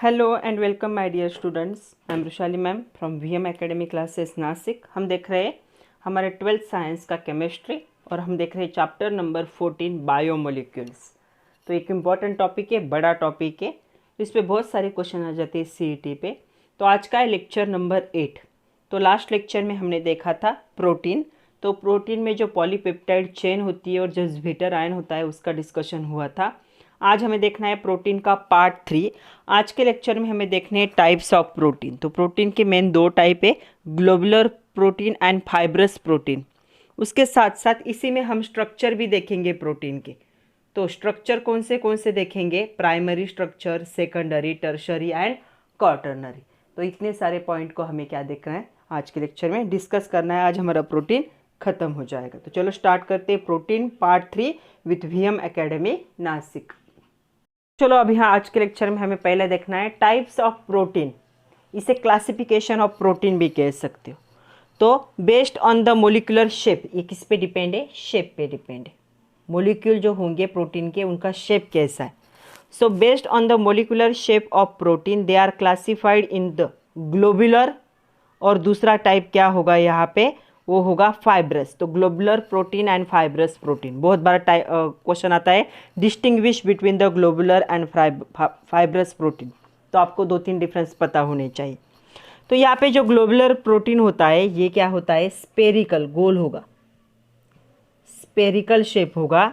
Hello and welcome my dear students. I am Rushali ma'am from VM academy classes Nashik. हम देख रहे हैं हमारे 12th साइंस का केमिस्ट्री और हम देख रहे हैं चैप्टर नंबर 14 बायोमोलिक्यूल्स। तो एक इम्पॉर्टेंट टॉपिक है, बड़ा टॉपिक है, तो इस पर बहुत सारे क्वेश्चन आ जाते हैं सीईटी पे। तो आज का है लेक्चर नंबर 8। तो लास्ट लेक्चर में हमने देखा था प्रोटीन। तो प्रोटीन में जो पॉलीपेप्टाइड चेन होती है और जो ज्विटर आयन होता है उसका डिस्कशन हुआ था। आज हमें देखना है प्रोटीन का पार्ट 3। आज के लेक्चर में हमें देखने हैं टाइप्स ऑफ प्रोटीन। तो प्रोटीन के मेन दो टाइप है, globular protein and fibrous protein. उसके साथ साथ इसी में हम स्ट्रक्चर भी देखेंगे प्रोटीन के। तो स्ट्रक्चर कौन से देखेंगे, primary structure, secondary, tertiary and quaternary. तो इतने सारे पॉइंट को हमें क्या देखना है, आज के लेक्चर में डिस्कस करना है। आज हमारा प्रोटीन खत्म हो जाएगा। तो चलो स्टार्ट करते हैं protein part 3 with VM academy Nashik. चलो अभी हाँ, आज के लेक्चर में हमें पहले देखना है टाइप्स ऑफ प्रोटीन। इसे क्लासिफिकेशन ऑफ प्रोटीन भी कह सकते हो। तो based on the molecular shape, ये किस पे डिपेंड है, शेप पे डिपेंड है। मोलिक्यूल जो होंगे प्रोटीन के उनका शेप कैसा है। So based on the molecular shape of protein they are classified in the globular, और दूसरा टाइप क्या होगा यहाँ पे, वो होगा फाइब्रस। तो globular protein and fibrous protein, बहुत बार क्वेश्चन आता है distinguish between the globular and fibrous protein. तो आपको 2-3 डिफरेंस पता होने चाहिए। तो यहाँ पे जो ग्लोबुलर प्रोटीन होता है ये क्या होता है, स्पेरिकल, गोल होगा, स्पेरिकल शेप होगा।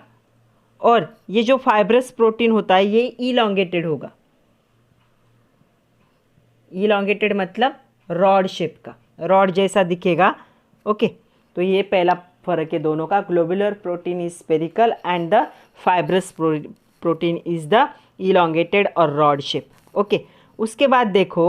और ये जो फाइब्रस प्रोटीन होता है ये इलॉन्गेटेड होगा। इलॉन्गेटेड मतलब रॉड शेप का, रॉड जैसा दिखेगा। ओके, तो ये पहला फर्क है दोनों का। Globular protein is spherical and the fibrous protein is the elongated और रॉड शेप। ओके, उसके बाद देखो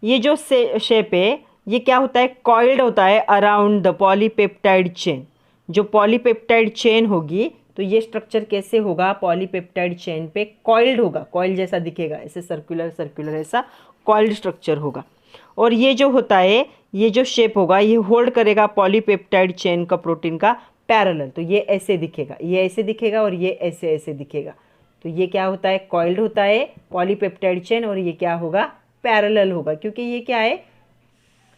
ये जो शेप है ये क्या होता है, कॉइल्ड होता है अराउंड द पॉलीपेप्टाइड चेन। जो पॉलीपेप्टाइड चेन होगी तो ये स्ट्रक्चर कैसे होगा, पॉलीपेप्टाइड चेन पे कॉइल्ड होगा, कॉइल जैसा दिखेगा, ऐसे सर्कुलर सर्कुलर ऐसा कॉइल्ड स्ट्रक्चर होगा। और ये जो होता है, ये जो शेप होगा ये होल्ड करेगा पॉलीपेप्टाइड चेन का, प्रोटीन का पैरेलल। तो ये ऐसे दिखेगा, ये ऐसे दिखेगा और ये ऐसे ऐसे दिखेगा। तो ये क्या होता है, कॉइल्ड होता है पॉलीपेप्टाइड चेन, और ये क्या होगा, पैरेलल होगा, क्योंकि ये क्या है,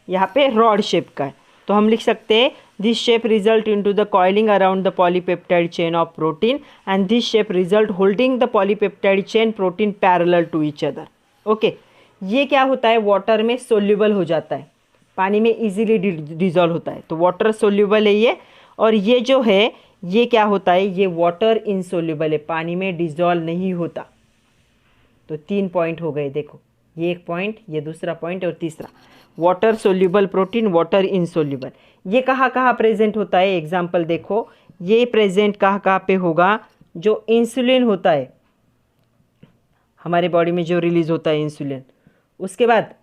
यहाँ पे रॉड शेप का है। तो हम लिख सकते हैं this shape result into the coiling around the polypeptide chain of protein and this shape result holding the polypeptide chain protein parallel to each other. Okay, ये क्या होता है, वाटर में सोल्यूबल हो जाता है, पानी में इजीली डिजॉल्व होता है। तो वाटर सोल्यूबल है ये। और ये जो है ये क्या होता है, ये वाटर इनसोल्यूबल है, पानी में डिजॉल्व नहीं होता। तो 3 पॉइंट हो गए, देखो ये एक पॉइंट, ये दूसरा पॉइंट और तीसरा। Water soluble protein, water insoluble. ये कहाँ कहाँ प्रेजेंट होता है, एग्जाम्पल देखो, ये प्रेजेंट कहाँ कहाँ पे होगा, जो इंसुलिन होता है हमारे बॉडी में जो रिलीज होता है इंसुलिन। उसके बाद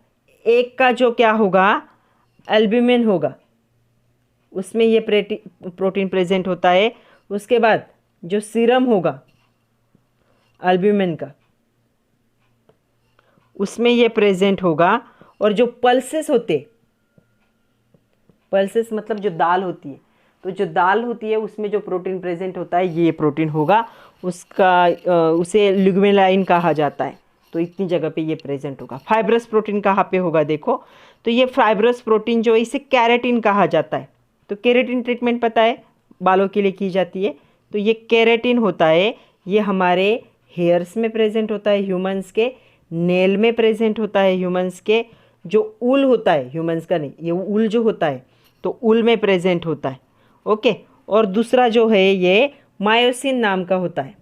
एक का जो क्या होगा, एल्ब्यूमिन होगा, उसमें ये प्रोटीन प्रेजेंट होता है। उसके बाद जो सीरम होगा एल्ब्यूमिन का, उसमें ये प्रेजेंट होगा। और जो पल्सेस होते, पल्सेस मतलब जो दाल होती है, तो जो दाल होती है उसमें जो प्रोटीन प्रेजेंट होता है ये प्रोटीन होगा, उसका उसे लिग्मेलाइन कहा जाता है। तो इतनी जगह पे ये प्रेजेंट होगा। फाइब्रस प्रोटीन कहाँ पे होगा, देखो तो ये फाइब्रस प्रोटीन जो है इसे कैरेटिन कहा जाता है। तो कैरेटिन ट्रीटमेंट पता है, बालों के लिए की जाती है। तो ये कैरेटिन होता है, ये हमारे हेयर्स में प्रेजेंट होता है ह्यूमंस के, नेल में प्रेजेंट होता है ह्यूमंस के, जो ऊल होता है ह्यूमंस का नहीं, ये ऊल जो होता है तो ऊल में प्रेजेंट होता है। ओके, और दूसरा जो है ये मायोसिन नाम का होता है।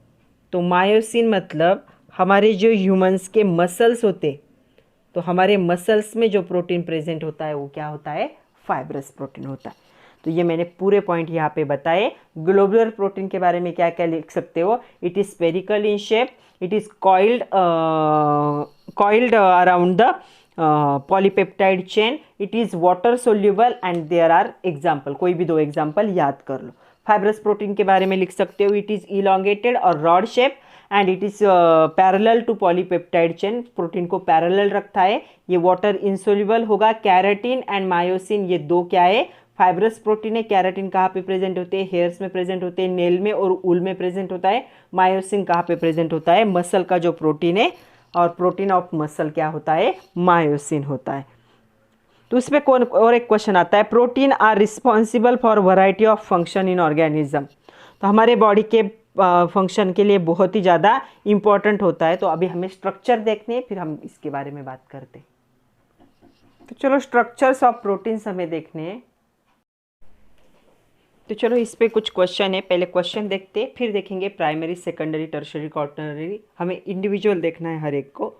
तो मायोसिन मतलब हमारे जो ह्यूमंस के मसल्स होते, तो हमारे मसल्स में जो प्रोटीन प्रेजेंट होता है वो क्या होता है, फाइब्रस प्रोटीन होता है। तो ये मैंने पूरे पॉइंट यहाँ पे बताए। ग्लोबुलर प्रोटीन के बारे में क्या क्या लिख सकते हो, it is spherical in shape, it is coiled around the polypeptide chain, it is water soluble and there are example, कोई भी 2 एग्जाम्पल याद कर लो। फाइब्रस प्रोटीन के बारे में लिख सकते हो, इट इज़ इलॉन्गेटेड और rod shape and it is parallel to polypeptide chain, protein को पैरेलल रखता है। ये वाटर इंसोल्यूबल होगा। कैरेटिन एंड मायोसिन ये 2 क्या है, फाइब्रस प्रोटीन है। कैरेटिन कहाँ पे प्रेजेंट होते हैं, हेयर्स में प्रेजेंट होते हैं, नेल में और ऊल में प्रेजेंट होता है। मायोसिन कहाँ पे प्रेजेंट होता है, मसल का जो प्रोटीन है और प्रोटीन ऑफ मसल क्या होता है, मायोसिन होता है। तो इसमें कौन और एक क्वेश्चन आता है, protein are responsible for variety of function in organism. तो हमारे बॉडी के फंक्शन के लिए बहुत ही ज़्यादा इंपॉर्टेंट होता है। तो अभी हमें स्ट्रक्चर देखने हैं, फिर हम इसके बारे में बात करते हैं। तो चलो स्ट्रक्चर्स ऑफ प्रोटीन्स हमें देखने हैं। तो चलो इस पे कुछ क्वेश्चन है, पहले क्वेश्चन देखते हैं, फिर देखेंगे प्राइमरी, सेकेंडरी, टर्शियरी, क्वाटरनरी, हमें इंडिविजुअल देखना है हर एक को।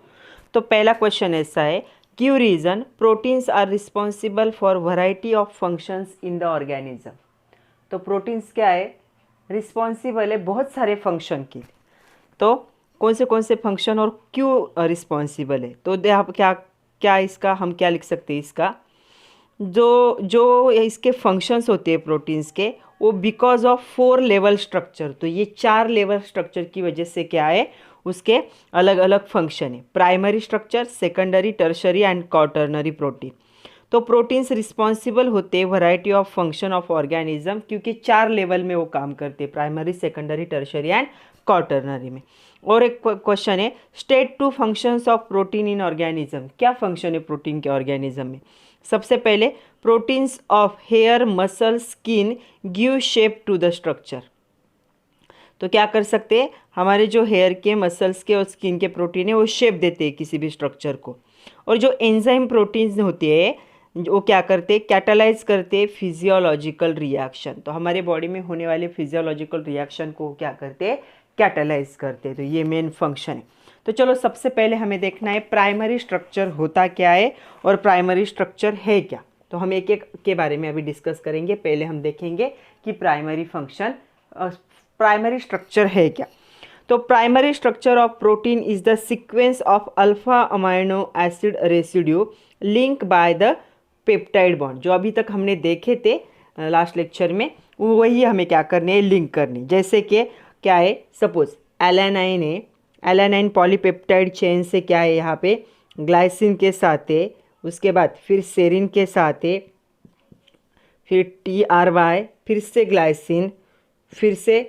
तो पहला क्वेश्चन ऐसा है, give reason proteins are responsible for variety of functions in the organism. तो प्रोटीन्स क्या है, रिस्पॉन्सिबल है बहुत सारे फंक्शन के लिए। तो कौन से फंक्शन और क्यों रिस्पॉन्सिबल है, तो आप क्या इसका हम क्या लिख सकते हैं, इसका जो इसके फंक्शंस होते हैं प्रोटीन्स के, वो बिकॉज ऑफ 4 लेवल स्ट्रक्चर। तो ये 4 लेवल स्ट्रक्चर की वजह से क्या है, उसके अलग अलग फंक्शन है, primary structure, secondary, tertiary and quaternary protein. तो प्रोटीन्स रिस्पॉन्सिबल होते हैं variety of function of organism, क्योंकि 4 लेवल में वो काम करते हैं, primary, secondary, tertiary and quaternary में। और एक क्वेश्चन है, state 2 functions of protein in organism. क्या फंक्शन है प्रोटीन के ऑर्गेनिज्म में? सबसे पहले, proteins of hair, muscle, skin give shape to the structure. तो क्या कर सकते हैं, हमारे जो हेयर के, मसल्स के और स्किन के प्रोटीन है वो शेप देते हैं किसी भी स्ट्रक्चर को। और जो एंजाइम प्रोटीन्स होती है वो क्या करते हैं, कैटालाइज करते हैं फिजियोलॉजिकल रिएक्शन। तो हमारे बॉडी में होने वाले फिजियोलॉजिकल रिएक्शन को क्या करते हैं, कैटालाइज करते हैं। तो ये मेन फंक्शन है। तो चलो सबसे पहले हमें देखना है प्राइमरी स्ट्रक्चर होता क्या है और प्राइमरी स्ट्रक्चर है क्या। तो हम एक एक के बारे में अभी डिस्कस करेंगे। पहले हम देखेंगे कि प्राइमरी फंक्शन, प्राइमरी स्ट्रक्चर है क्या। तो primary structure of protein is the sequence of alpha amino acid residue link by the peptide bond. जो अभी तक हमने देखे थे लास्ट लेक्चर में, वही हमें क्या करने है, लिंक करने। जैसे कि क्या है, सपोज एलानाइन है, एलानाइन पॉलीपेप्टाइड चेन से क्या है, यहाँ पे ग्लाइसिन के साथ है, उसके बाद फिर सेरिन के साथ है, फिर TRY, फिर से ग्लाइसिन, फिर से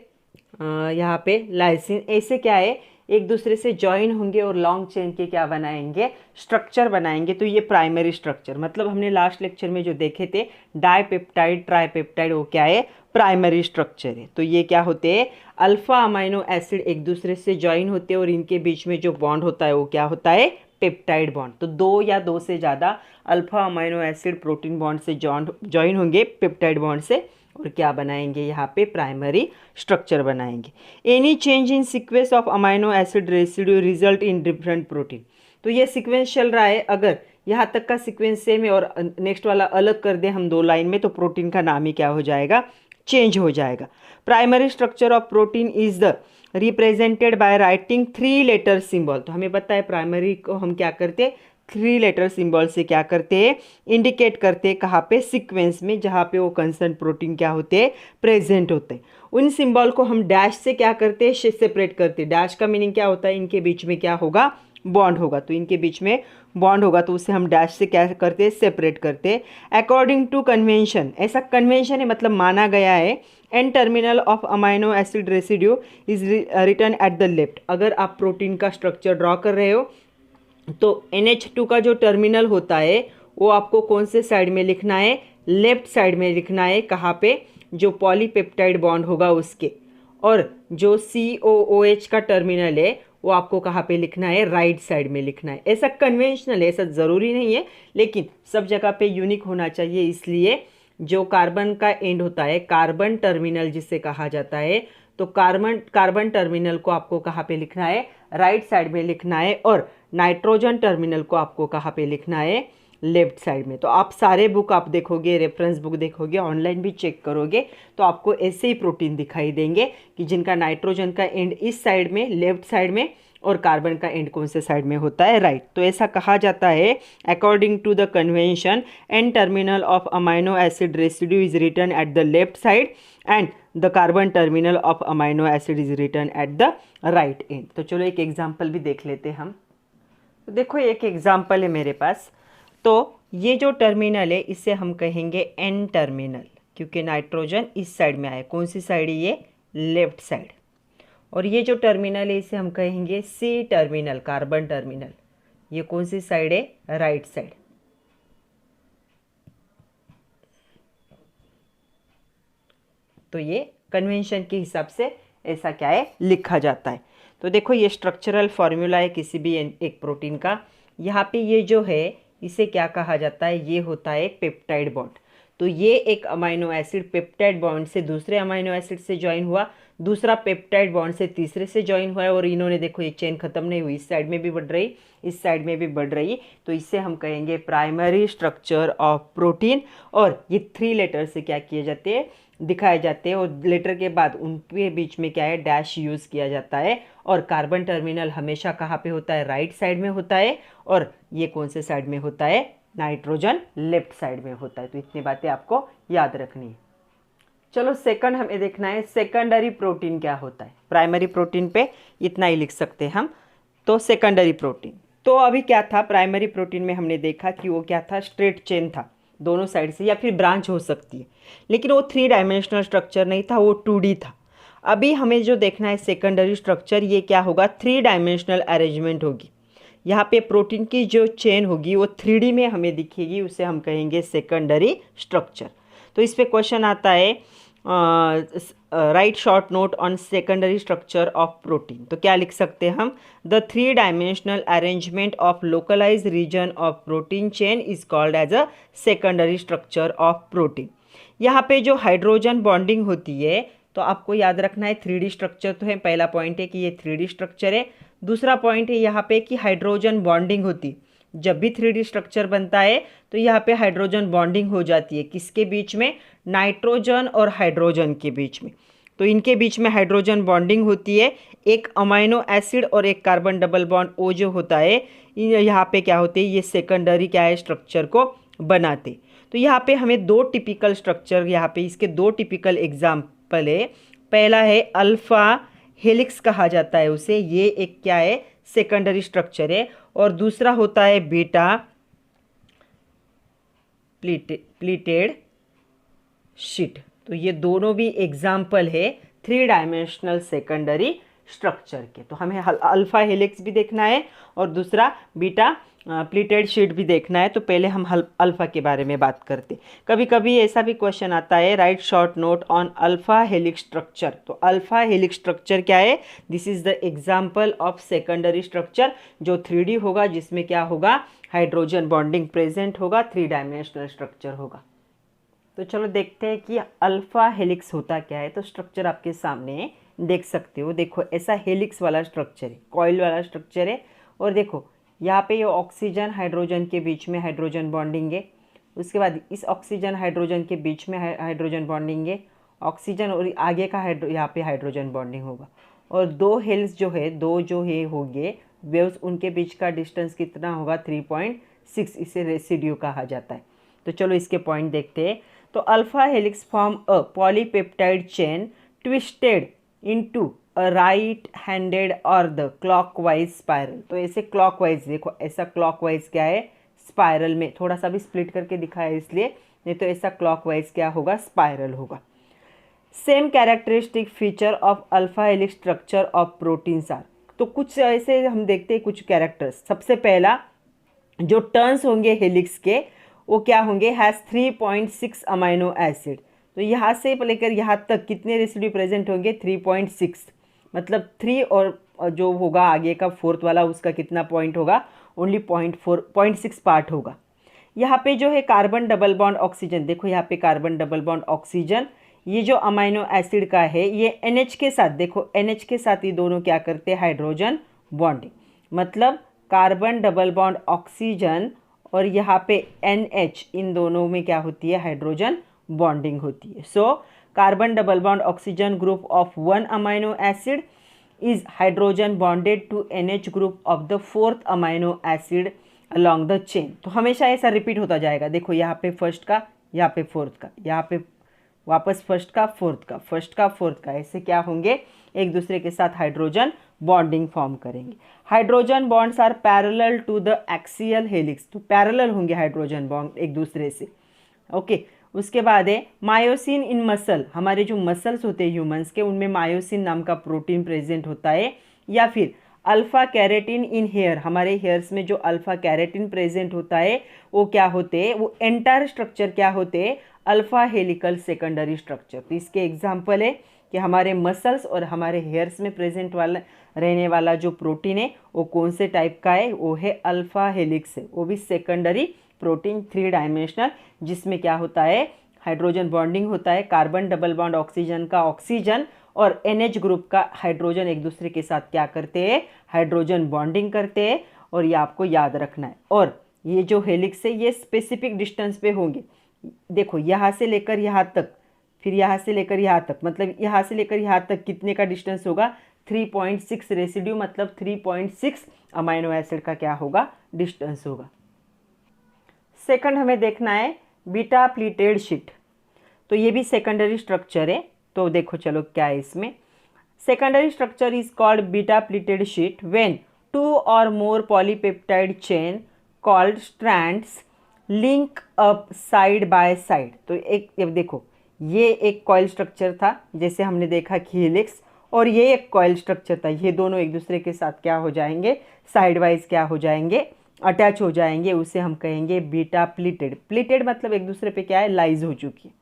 यहाँ पे लाइसिन। ऐसे क्या है, एक दूसरे से जॉइन होंगे और लॉन्ग चेन के क्या बनाएंगे, स्ट्रक्चर बनाएंगे। तो ये प्राइमरी स्ट्रक्चर, मतलब हमने लास्ट लेक्चर में जो देखे थे डाइपेप्टाइड, ट्राइपेप्टाइड, वो क्या है, प्राइमरी स्ट्रक्चर है। तो ये क्या होते हैं, अल्फा अमाइनो एसिड एक दूसरे से जॉइन होते हैं और इनके बीच में जो बॉन्ड होता है वो क्या होता है, पेप्टाइड बॉन्ड। तो 2 या 2 से ज़्यादा alpha amino acid protein bond से जॉइन होंगे पेप्टाइड बॉन्ड से, और क्या बनाएंगे, यहाँ पे प्राइमरी स्ट्रक्चर बनाएंगे। Any change in sequence of amino acid residue result in different protein. तो ये सीक्वेंस चल रहा है, अगर यहाँ तक का सीक्वेंस सेम है और नेक्स्ट वाला अलग कर दें हम 2 लाइन में, तो प्रोटीन का नाम ही क्या हो जाएगा, चेंज हो जाएगा। Primary structure of protein is the represented by writing 3 letter symbol. तो हमें पता है प्राइमरी को हम क्या करते हैं, 3 लेटर सिंबल से क्या करते हैं, इंडिकेट करते हैं, कहाँ पे, सीक्वेंस में, जहाँ पे वो कंसर्न प्रोटीन क्या होते हैं, प्रेजेंट होते हैं। उन सिंबल को हम डैश से क्या करते हैं, सेपरेट करते हैं। डैश का मीनिंग क्या होता है, इनके बीच में क्या होगा, बॉन्ड होगा। तो इनके बीच में बॉन्ड होगा तो उसे हम डैश से क्या करते हैं, सेपरेट करते हैं। अकॉर्डिंग टू कन्वेंशन, ऐसा कन्वेंशन है मतलब माना गया है, N terminal of amino acid residue is written at the left. अगर आप प्रोटीन का स्ट्रक्चर ड्रॉ कर रहे हो तो NH2 का जो टर्मिनल होता है वो आपको कौन से साइड में लिखना है, लेफ्ट साइड में लिखना है। कहाँ पे, जो पॉलीपेप्टाइड बॉन्ड होगा उसके। और जो COOH का टर्मिनल है वो आपको कहाँ पे लिखना है, राइट साइड में लिखना है। ऐसा कन्वेंशनल है, ऐसा ज़रूरी नहीं है, लेकिन सब जगह पे यूनिक होना चाहिए। इसलिए जो कार्बन का एंड होता है, कार्बन टर्मिनल जिसे कहा जाता है, तो कार्बन टर्मिनल को आपको कहाँ पे लिखना है, राइट साइड में लिखना है। और नाइट्रोजन टर्मिनल को आपको कहाँ पे लिखना है, लेफ्ट साइड में। तो आप सारे बुक आप देखोगे, रेफरेंस बुक देखोगे, ऑनलाइन भी चेक करोगे, तो आपको ऐसे ही प्रोटीन दिखाई देंगे कि जिनका नाइट्रोजन का एंड इस साइड में, लेफ्ट साइड में, और कार्बन का एंड कौन से साइड में होता है, राइट। तो ऐसा कहा जाता है, according to the convention, N terminal of amino acid residue is written at the left side and the carbon terminal of amino acid is written at the right end. तो चलो एक एग्जाम्पल भी देख लेते हैं हम। तो देखो एक एग्जाम्पल है मेरे पास। तो ये जो टर्मिनल है इसे हम कहेंगे एन टर्मिनल, क्योंकि नाइट्रोजन इस साइड में आया। कौन सी साइड है ये, लेफ्ट साइड। और ये जो टर्मिनल है इसे हम कहेंगे सी टर्मिनल, कार्बन टर्मिनल। ये कौन सी साइड है? Right side. तो ये कन्वेंशन के हिसाब से ऐसा क्या है लिखा जाता है। तो देखो ये स्ट्रक्चरल फॉर्मूला है किसी भी एक प्रोटीन का। यहाँ पे ये जो है इसे क्या कहा जाता है? ये होता है पेप्टाइड बॉन्ड। तो ये एक अमाइनो एसिड पेप्टाइड बॉन्ड से दूसरे अमाइनो एसिड से ज्वाइन हुआ, दूसरा पेप्टाइड बॉन्ड से तीसरे से ज्वाइन हुआ है, और इन्होंने देखो ये चेन खत्म नहीं हुई, इस साइड में भी बढ़ रही, इस साइड में भी बढ़ रही। तो इसे हम कहेंगे प्राइमरी स्ट्रक्चर ऑफ प्रोटीन। और ये 3 लेटर से क्या किए जाते हैं? दिखाए जाते हैं। और लेटर के बाद उनके बीच में क्या है? डैश यूज़ किया जाता है। और कार्बन टर्मिनल हमेशा कहाँ पे होता है? राइट साइड में होता है। और ये कौन से साइड में होता है? नाइट्रोजन लेफ्ट साइड में होता है। तो इतनी बातें आपको याद रखनी है। चलो सेकंड हमें देखना है सेकेंडरी प्रोटीन क्या होता है। प्राइमरी प्रोटीन पे इतना ही लिख सकते हैं हम। तो सेकेंडरी प्रोटीन, तो अभी क्या था? प्राइमरी प्रोटीन में हमने देखा कि वो क्या था? स्ट्रेट चेन था दोनों साइड से, या फिर ब्रांच हो सकती है, लेकिन वो 3 डायमेंशनल स्ट्रक्चर नहीं था, वो 2D था। अभी हमें जो देखना है सेकेंडरी स्ट्रक्चर, ये क्या होगा? 3 डायमेंशनल अरेंजमेंट होगी। यहाँ पे प्रोटीन की जो चेन होगी वो 3D में हमें दिखेगी, उसे हम कहेंगे सेकेंडरी स्ट्रक्चर। तो इस पे क्वेश्चन आता है write short note on secondary structure of protein. तो क्या लिख सकते हैं हम? The 3 dimensional arrangement of localize region of protein chain is called as a secondary structure of protein. यहाँ पे जो हाइड्रोजन बॉन्डिंग होती है, तो आपको याद रखना है 3D स्ट्रक्चर तो है। पहला पॉइंट है कि ये 3D स्ट्रक्चर है। दूसरा पॉइंट है यहाँ पे कि हाइड्रोजन बॉन्डिंग होती है। जब भी 3D स्ट्रक्चर बनता है तो यहाँ पे हाइड्रोजन बॉन्डिंग हो जाती है। किसके बीच में? नाइट्रोजन और हाइड्रोजन के बीच में। तो इनके बीच में हाइड्रोजन बॉन्डिंग होती है। एक अमाइनो एसिड और एक कार्बन डबल बॉन्ड ओ जो होता है, यहाँ पे क्या होते हैं? ये सेकेंडरी क्या है? स्ट्रक्चर को बनाते। तो यहाँ पे हमें 2 टिपिकल स्ट्रक्चर, यहाँ पे इसके 2 टिपिकल एग्जाम्पल है। पहला है अल्फा हेलिक्स कहा जाता है उसे, ये एक क्या है? सेकेंडरी स्ट्रक्चर है। और दूसरा होता है बीटा प्लीटेड शीट। तो ये दोनों भी एग्जाम्पल है 3 डायमेंशनल सेकेंडरी स्ट्रक्चर के। तो हमें अल्फा हेलिक्स भी देखना है और दूसरा बीटा प्लीटेड शीट भी देखना है। तो पहले हम अल्फा के बारे में बात करते। कभी कभी ऐसा भी क्वेश्चन आता है, write short note on alpha helix structure. तो अल्फा हेलिक्स स्ट्रक्चर क्या है? This is the example of secondary structure जो 3D होगा, जिसमें क्या होगा? हाइड्रोजन बॉन्डिंग प्रेजेंट होगा, 3 डायमेंशनल स्ट्रक्चर होगा। तो चलो देखते हैं कि अल्फा हेलिक्स होता क्या है। तो स्ट्रक्चर आपके सामने देख सकते हो। देखो ऐसा हेलिक्स वाला स्ट्रक्चर है, कॉइल वाला स्ट्रक्चर है। और देखो यहाँ पे ये ऑक्सीजन हाइड्रोजन के बीच में हाइड्रोजन बॉन्डिंग है। उसके बाद इस ऑक्सीजन हाइड्रोजन के बीच में हाइड्रोजन बॉन्डिंग है। ऑक्सीजन और आगे का यहाँ पे हाइड्रोजन बॉन्डिंग होगा। और 2 हेल्स जो है, 2 जो है होंगे वेव्स, उनके बीच का डिस्टेंस कितना होगा? 3.6। इसे रेसिड्यू कहा जाता है। तो चलो इसके पॉइंट देखते हैं। तो alpha helix form a polypeptide chain twisted into a right handed और द क्लॉकवाइज स्पाइरल। तो ऐसे क्लॉकवाइज, देखो ऐसा क्लॉकवाइज क्या है? स्पाइरल में। थोड़ा सा भी स्प्लिट करके दिखाया इसलिए, नहीं तो ऐसा क्लॉकवाइज क्या होगा? स्पाइरल होगा। Same characteristic feature of alpha helix structure of proteins are. तो कुछ ऐसे हम देखते हैं कुछ कैरेक्टर्स। सबसे पहला जो टर्न्स होंगे हेलिक्स के, वो क्या होंगे? Has 3.6 amino acid. तो यहाँ से लेकर यहाँ तक कितने रेसिड्यू प्रेजेंट होंगे? 3.6। मतलब 3 और जो होगा आगे का 4th वाला, उसका कितना पॉइंट होगा? ओनली 0.6 पार्ट होगा। यहाँ पे जो है कार्बन डबल बॉन्ड ऑक्सीजन, देखो यहाँ पे कार्बन डबल बॉन्ड ऑक्सीजन, ये जो अमाइनो एसिड का है ये NH के साथ, देखो NH के साथ ये दोनों क्या करते हैं? Hydrogen bonding. मतलब कार्बन डबल बॉन्ड ऑक्सीजन और यहाँ पे NH, इन दोनों में क्या होती है? हाइड्रोजन बॉन्डिंग होती है। So carbon double bond oxygen group of 1 amino acid is hydrogen bonded to NH group of the 4th amino acid along the chain। तो हमेशा ऐसा रिपीट होता जाएगा। देखो यहाँ पे फर्स्ट का, यहाँ पे 4th का, यहाँ पे वापस फर्स्ट का 4th का, फर्स्ट का 4th का, ऐसे क्या होंगे? एक दूसरे के साथ हाइड्रोजन बॉन्डिंग फॉर्म करेंगे। Hydrogen bonds are parallel to the axial helix. तो पैरेलल होंगे हाइड्रोजन बॉन्ड एक दूसरे से। ओके। उसके बाद है मायोसिन इन मसल, हमारे जो मसल्स होते हैं ह्यूमंस के उनमें मायोसिन नाम का प्रोटीन प्रेजेंट होता है। या फिर अल्फा कैरेटिन इन हेयर, हमारे हेयर्स में जो अल्फा कैरेटिन प्रेजेंट होता है वो क्या होते हैं, वो एंटायर स्ट्रक्चर क्या होते हैं, अल्फा हेलिकल सेकेंडरी स्ट्रक्चर। तो इसके एग्जाम्पल है कि हमारे मसल्स और हमारे हेयर्स में प्रेजेंट वाला रहने वाला जो प्रोटीन है वो कौन से टाइप का है, वो है अल्फा हेलिक्स है, वो भी सेकेंडरी प्रोटीन 3 डायमेंशनल, जिसमें क्या होता है, हाइड्रोजन बॉन्डिंग होता है, कार्बन डबल बॉन्ड ऑक्सीजन का ऑक्सीजन और NH ग्रुप का हाइड्रोजन एक दूसरे के साथ क्या करते हैं, हाइड्रोजन बॉन्डिंग करते हैं। और ये आपको याद रखना है। और ये जो हेलिक्स है ये स्पेसिफिक डिस्टेंस पे होंगे। देखो यहाँ से लेकर यहाँ तक, फिर यहाँ से लेकर यहाँ तक, मतलब यहाँ से लेकर यहाँ तक कितने का डिस्टेंस होगा, 3.6 रेसिड्यू, मतलब 3.6 अमाइनो एसिड का क्या होगा, डिस्टेंस होगा। सेकंड हमें देखना है बीटा प्लीटेड शीट, तो ये भी सेकेंडरी स्ट्रक्चर है। तो देखो चलो क्या है इसमें, secondary structure is called beta pleated sheet when 2 और more polypeptide chain called strands link up side by side. तो एक देखो ये एक कॉइल स्ट्रक्चर था, जैसे हमने देखा कि हेलिक्स, और ये एक कॉइल स्ट्रक्चर था। ये दोनों एक दूसरे के साथ क्या हो जाएंगे, साइड वाइज क्या हो जाएंगे, अटैच हो जाएंगे, उसे हम कहेंगे बीटा प्लीटेड। प्लीटेड मतलब एक दूसरे पे क्या है, लाइज हो चुकी है।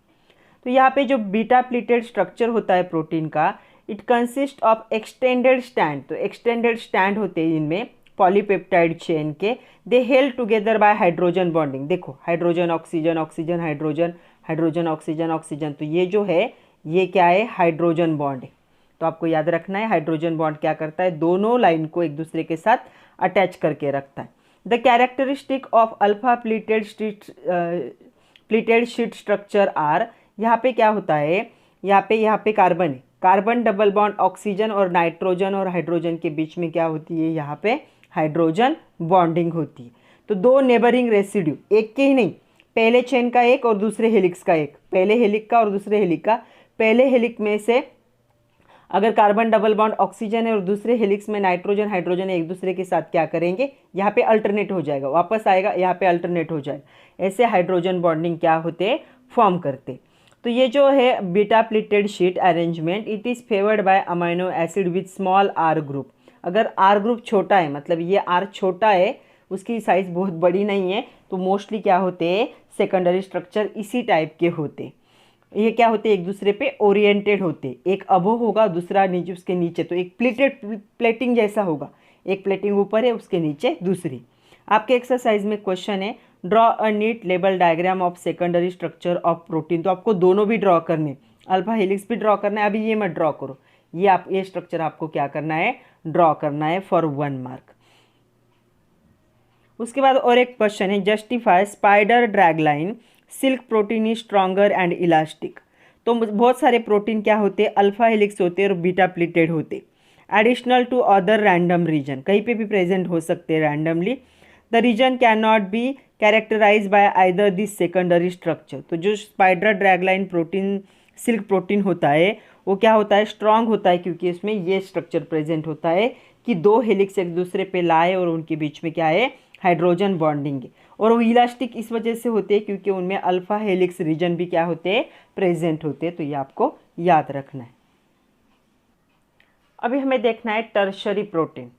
तो यहाँ पे जो बीटा प्लीटेड स्ट्रक्चर होता है प्रोटीन का, it consist of extended strand. तो एक्सटेंडेड स्टैंड होते हैं इनमें पॉलीपेप्टाइड चेन के, they held together by hydrogen bonding. देखो hydrogen oxygen oxygen hydrogen, hydrogen oxygen oxygen, तो ये जो है ये क्या है, हाइड्रोजन बॉन्ड है। तो आपको याद रखना है हाइड्रोजन बॉन्ड क्या करता है, दोनों लाइन को एक दूसरे के साथ अटैच करके रखता है। The characteristic of alpha pleated sheet structure are, यहाँ पे क्या होता है, यहाँ पे कार्बन है, कार्बन डबल बॉन्ड ऑक्सीजन और नाइट्रोजन और हाइड्रोजन के बीच में क्या होती है, यहाँ पे हाइड्रोजन बॉन्डिंग होती है। तो 2 नेबरिंग रेसिड्यू, एक के ही नहीं, पहले चेन का एक और दूसरे हेलिक्स का एक, पहले हेलिक का और दूसरे हेलिक का। पहले हेलिक में से अगर कार्बन डबल बॉन्ड ऑक्सीजन है और दूसरे हेलिक्स में नाइट्रोजन हाइड्रोजन एक दूसरे के साथ क्या करेंगे, यहाँ पे अल्टरनेट हो जाएगा, वापस आएगा, यहाँ पे अल्टरनेट हो जाएगा। ऐसे हाइड्रोजन बॉन्डिंग क्या होते, फॉर्म करते। तो ये जो है beta pleated sheet arrangement, it is favoured by amino acid with small R group. अगर आर ग्रुप छोटा है, मतलब ये आर छोटा है, उसकी साइज बहुत बड़ी नहीं है, तो मोस्टली क्या होते हैं, सेकेंडरी स्ट्रक्चर इसी टाइप के होते। ये क्या होते, एक दूसरे पे ओरिएंटेड होते, एक अबो होगा दूसरा नीचे, उसके नीचे, तो एक प्लेटिंग जैसा होगा, एक प्लेटिंग ऊपर है उसके नीचे दूसरी। आपके एक्सरसाइज में क्वेश्चन है draw a neat label diagram of secondary structure of protein. तो आपको दोनों भी ड्रॉ करने, अल्फा हेलिक्स भी ड्रॉ करना है, अभी ये मत ड्रॉ करो, ये स्ट्रक्चर आपको क्या करना है, ड्रॉ करना है फॉर 1 मार्क। उसके बाद और एक क्वेश्चन है justify spider drag line silk protein is stronger and elastic. तो बहुत सारे प्रोटीन क्या होते हैं, अल्फा हेलिक्स होते हैं और बीटा प्लीटेड होते, additional to other random region, कहीं पे भी प्रेजेंट हो सकते हैं randomly. The region can not be characterize by either this secondary structure. तो जो spider drag line protein silk protein होता है वो क्या होता है, स्ट्रांग होता है, क्योंकि इसमें ये स्ट्रक्चर प्रेजेंट होता है कि 2 हेलिक्स एक दूसरे पे लाए और उनके बीच में क्या है, हाइड्रोजन बॉन्डिंग। और वो इलास्टिक इस वजह से होते हैं क्योंकि उनमें अल्फा हेलिक्स रीजन भी क्या होते हैं, प्रेजेंट होते हैं। तो ये आपको याद रखना है। अभी हमें देखना है टर्शरी प्रोटीन।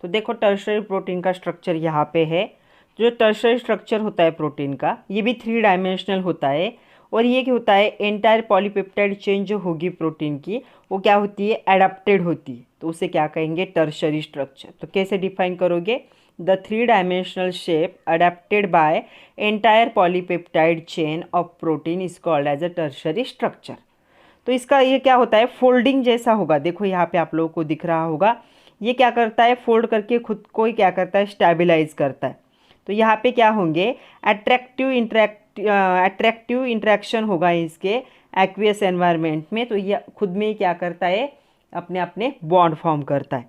तो देखो टर्शरी प्रोटीन का स्ट्रक्चर यहाँ पे है। जो टर्शरी स्ट्रक्चर होता है प्रोटीन का, ये भी 3 डायमेंशनल होता है। और ये क्या होता है, एंटायर पॉलीपेप्टाइड चेन जो होगी प्रोटीन की वो क्या होती है, एडाप्टेड होती है, तो उसे क्या कहेंगे, टर्शरी स्ट्रक्चर। तो कैसे डिफाइन करोगे, the 3 dimensional shape adapted by entire polypeptide chain of protein is called as a tertiary structure. तो इसका ये क्या होता है, फोल्डिंग जैसा होगा। देखो यहाँ पे आप लोगों को दिख रहा होगा, ये क्या करता है, फोल्ड करके खुद को ही क्या करता है, स्टेबलाइज करता है। तो यहाँ पे क्या होंगे, अट्रैक्टिव इंट्रैक्शन होगा इसके एक्वियस एनवायरनमेंट में। तो ये खुद में ही क्या करता है, अपने अपने बॉन्ड फॉर्म करता है।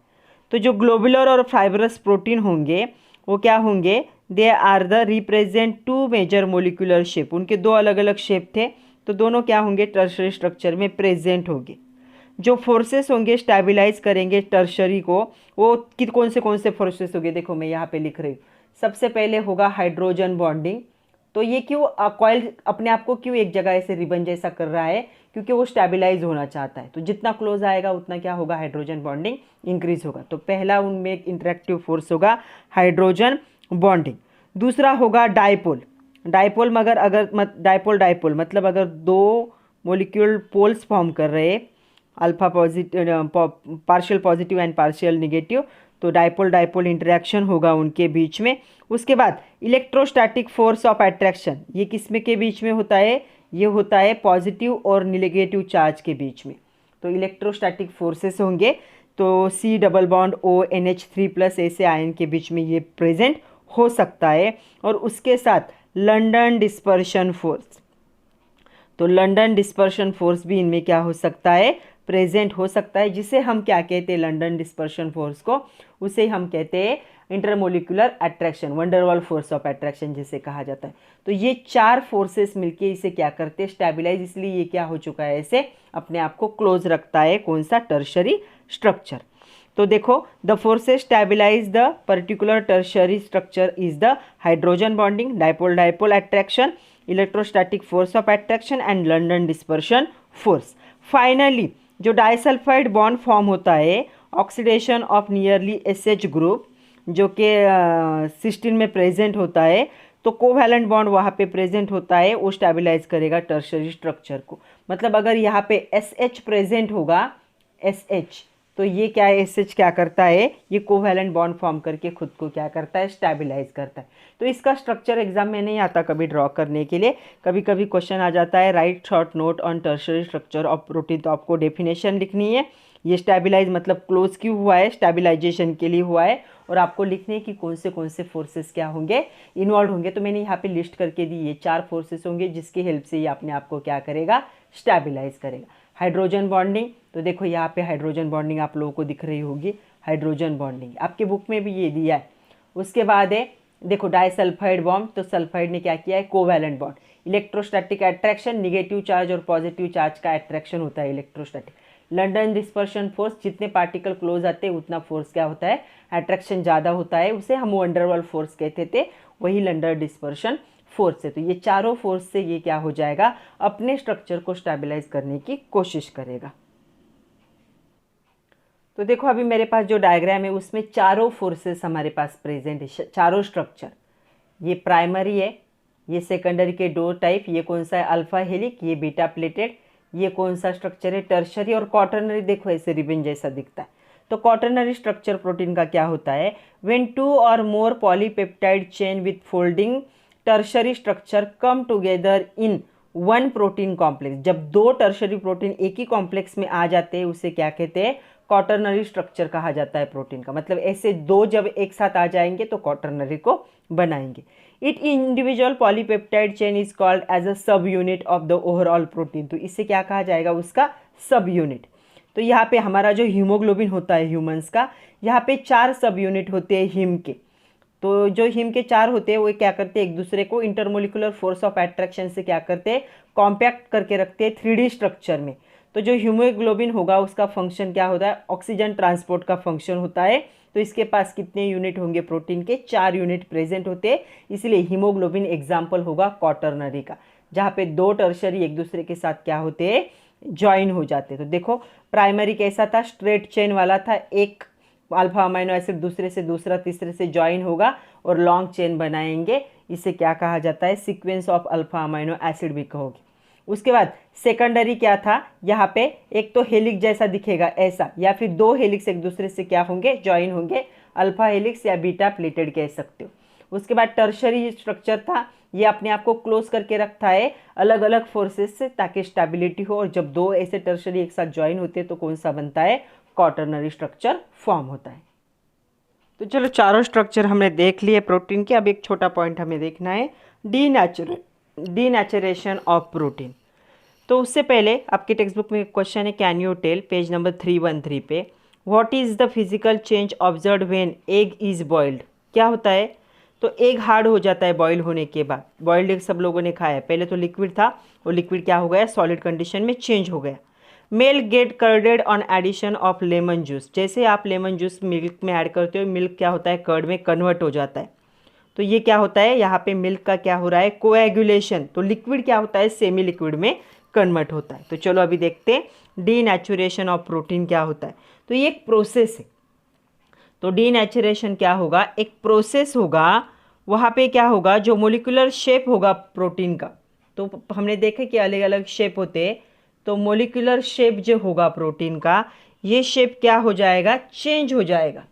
तो जो ग्लोबुलर और फाइबरस प्रोटीन होंगे वो क्या होंगे, they are the represent 2 major molecular shape. उनके 2 अलग अलग शेप थे, तो दोनों क्या होंगे, टर्शरी स्ट्रक्चर में प्रेजेंट होंगे। जो फोर्सेस होंगे स्टेबलाइज करेंगे टर्शरी को, वो कौन से फोर्सेस होंगे, देखो मैं यहाँ पे लिख रही हूँ। सबसे पहले होगा हाइड्रोजन बॉन्डिंग, तो ये क्यों कॉइल अपने आप को क्यों एक जगह ऐसे रिबन जैसा कर रहा है, क्योंकि वो स्टेबलाइज होना चाहता है। तो जितना क्लोज आएगा उतना क्या होगा, हाइड्रोजन बॉन्डिंग इंक्रीज होगा। तो पहला उनमें एक इंटरेक्टिव फोर्स होगा हाइड्रोजन बॉन्डिंग। दूसरा होगा डायपोल। डायपोल मगर अगर डायपोल मतलब अगर दो मोलिक्यूल पोल्स फॉर्म कर रहे, alpha positive partial positive and partial negative, तो डायपोल डायपोल इंटरेक्शन होगा उनके बीच में। उसके बाद इलेक्ट्रोस्टैटिक फोर्स ऑफ अट्रैक्शन, ये किसमें के बीच में होता है, ये होता है पॉजिटिव और नेगेटिव चार्ज के बीच में। तो इलेक्ट्रोस्टैटिक फोर्सेस होंगे, तो C डबल बॉन्ड ONH3+ ऐसे आयन के बीच में ये प्रेजेंट हो सकता है। और उसके साथ लंडन डिस्पर्शन फोर्स, तो लंडन डिस्पर्शन फोर्स भी इनमें क्या हो सकता है, प्रेजेंट हो सकता है, जिसे हम क्या कहते हैं, लंडन डिस्पर्शन फोर्स को, उसे हम कहते हैं intermolecular attraction, van der Waals force of attraction जिसे कहा जाता है। तो ये चार फोर्सेस मिलके इसे क्या करते हैं, स्टेबलाइज, इसलिए ये क्या हो चुका है, इसे अपने आप को क्लोज रखता है, कौन सा, टर्शरी स्ट्रक्चर। तो देखो, the forces stabilize the particular tertiary structure is the hydrogen bonding, dipole dipole attraction, electrostatic force of attraction and London dispersion force. Finally जो डाइसल्फाइड बॉन्ड फॉर्म होता है, oxidation of nearly SH group जो कि cysteine में present होता है, तो covalent bond वहाँ पे प्रेजेंट होता है, वो स्टेबलाइज करेगा टर्शरी स्ट्रक्चर को। मतलब अगर यहाँ पे SH प्रेजेंट होगा, SH, तो ये क्या है, SH क्या करता है, ये कोवैलेंट बॉन्ड फॉर्म करके खुद को क्या करता है, स्टेबलाइज करता है। तो इसका स्ट्रक्चर एग्जाम में नहीं आता कभी ड्रॉ करने के लिए, कभी कभी क्वेश्चन आ जाता है, write short note on tertiary structure of protein, तो आपको डेफिनेशन लिखनी है, ये स्टेबलाइज मतलब क्लोज क्यों हुआ है, स्टेबलाइजेशन के लिए हुआ है, और आपको लिखने हैं कि कौन से फोर्सेस क्या होंगे, इन्वॉल्व होंगे। तो मैंने यहाँ पे लिस्ट करके दी, ये 4 फोर्सेस होंगे जिसकी हेल्प से ये अपने आप को क्या करेगा, स्टेबलाइज करेगा। हाइड्रोजन बॉन्डिंग, तो देखो यहाँ पे हाइड्रोजन बॉन्डिंग आप लोगों को दिख रही होगी, हाइड्रोजन बॉन्डिंग आपके बुक में भी ये दिया है। उसके बाद है देखो डाइसल्फाइड बॉन्ड, तो सल्फाइड ने क्या किया है, covalent bond, electrostatic attraction, negative charge और पॉजिटिव चार्ज का अट्रैक्शन होता है इलेक्ट्रोस्टैटिक। लंडन डिस्पर्शन फोर्स, जितने पार्टिकल क्लोज आते हैं उतना फोर्स क्या होता है, अट्रैक्शन ज़्यादा होता है, उसे हम वंडरवॉल फोर्स कहते थे, वही लंडन डिस्पर्शन फोर्स है। तो ये चारों फोर्स से ये क्या हो जाएगा, अपने स्ट्रक्चर को स्टेबलाइज करने की कोशिश करेगा। तो देखो अभी मेरे पास जो डायग्राम है उसमें चारों फोर्सेस हमारे पास प्रेजेंट है, चारों स्ट्रक्चर। ये प्राइमरी है, ये सेकेंडरी के 2 टाइप, ये कौन सा है, अल्फा हेलिक, ये बीटा प्लेटेड, ये कौन सा स्ट्रक्चर है, टर्शरी, और क्वाटरनरी देखो ऐसे रिबन जैसा दिखता है। तो क्वाटरनरी स्ट्रक्चर प्रोटीन का क्या होता है, व्हेन 2 और more polypeptide chain with folding tertiary structure come together in 1 protein complex, जब 2 टर्शरी प्रोटीन एक ही कॉम्प्लेक्स में आ जाते हैं उसे क्या कहते हैं, क्वाटरनरी स्ट्रक्चर कहा जाता है प्रोटीन का। मतलब ऐसे 2 जब एक साथ आ जाएंगे तो क्वाटरनरी को बनाएंगे। It individual polypeptide chain is called as a subunit of the overall protein, तो इससे क्या कहा जाएगा, उसका सब यूनिट। तो यहाँ पे हमारा जो हीमोग्लोबिन होता है ह्यूमंस का, यहाँ पे 4 सब यूनिट होते हैं हीम के। तो जो हीम के 4 होते हैं वो क्या करते हैं, एक दूसरे को इंटरमोलिकुलर फोर्स ऑफ अट्रैक्शन से क्या करते हैं, कॉम्पैक्ट करके रखते हैं 3D स्ट्रक्चर में। तो जो हीमोग्लोबिन होगा उसका फंक्शन क्या होता है, ऑक्सीजन ट्रांसपोर्ट का फंक्शन होता है। तो इसके पास कितने यूनिट होंगे प्रोटीन के, 4 यूनिट प्रेजेंट होते हैं, इसलिए हीमोग्लोबिन एग्जाम्पल होगा क्वाटरनरी का, जहाँ पे 2 टर्शरी एक दूसरे के साथ क्या होते हैं, ज्वाइन हो जाते। तो देखो प्राइमरी कैसा था, स्ट्रेट चेन वाला था, एक अल्फा अमाइनो एसिड दूसरे से दूसरा तीसरे से ज्वाइन होगा और लॉन्ग चेन बनाएंगे, इसे क्या कहा जाता है, sequence of alpha amino acid भी कहोगे। उसके बाद सेकेंडरी क्या था, यहाँ पे एक तो हेलिक्स जैसा दिखेगा ऐसा, या फिर 2 हेलिक्स एक दूसरे से क्या होंगे, ज्वाइन होंगे, अल्फा हेलिक्स या बीटा प्लेटेड कह सकते हो। उसके बाद टर्शरी स्ट्रक्चर था, ये अपने आप को क्लोज करके रखता है अलग अलग फोर्सेस से ताकि स्टेबिलिटी हो, और जब 2 ऐसे टर्शरी एक साथ ज्वाइन होते हैं तो कौन सा बनता है, क्वाटरनरी स्ट्रक्चर फॉर्म होता है। तो चलो चारों स्ट्रक्चर हमने देख लिए प्रोटीन के। अब एक छोटा पॉइंट हमें देखना है, डीनेचुरेशन ऑफ प्रोटीन। तो उससे पहले आपके टेक्स्ट बुक में क्वेश्चन है, can you tell, page number 313 पे, what is the physical change observe when egg is boiled. क्या होता है, तो एग हार्ड हो जाता है बॉयल होने के बाद। बॉइल्ड एग सब लोगों ने खाया है, पहले तो लिक्विड था, वो लिक्विड क्या हो गया, सॉलिड कंडीशन में चेंज हो गया। Milk get curded on addition of lemon juice, जैसे आप लेमन जूस मिल्क में ऐड करते हो, मिल्क क्या होता है, कर्ड में कन्वर्ट हो जाता है। तो ये क्या होता है, यहाँ पे मिल्क का क्या हो रहा है, कोएगुलेशन। तो लिक्विड क्या होता है, सेमी लिक्विड में कन्वर्ट होता है। तो चलो अभी देखते हैं डीनेचुरेशन ऑफ प्रोटीन क्या होता है। तो ये एक प्रोसेस है। तो डीनेचुरेशन क्या होगा, एक प्रोसेस होगा। वहाँ पे क्या होगा, जो मोलिकुलर शेप होगा प्रोटीन का, तो हमने देखे कि अलग अलग शेप होते हैं। तो मोलिकुलर शेप जो होगा प्रोटीन का, ये शेप क्या हो जाएगा, चेंज हो जाएगा।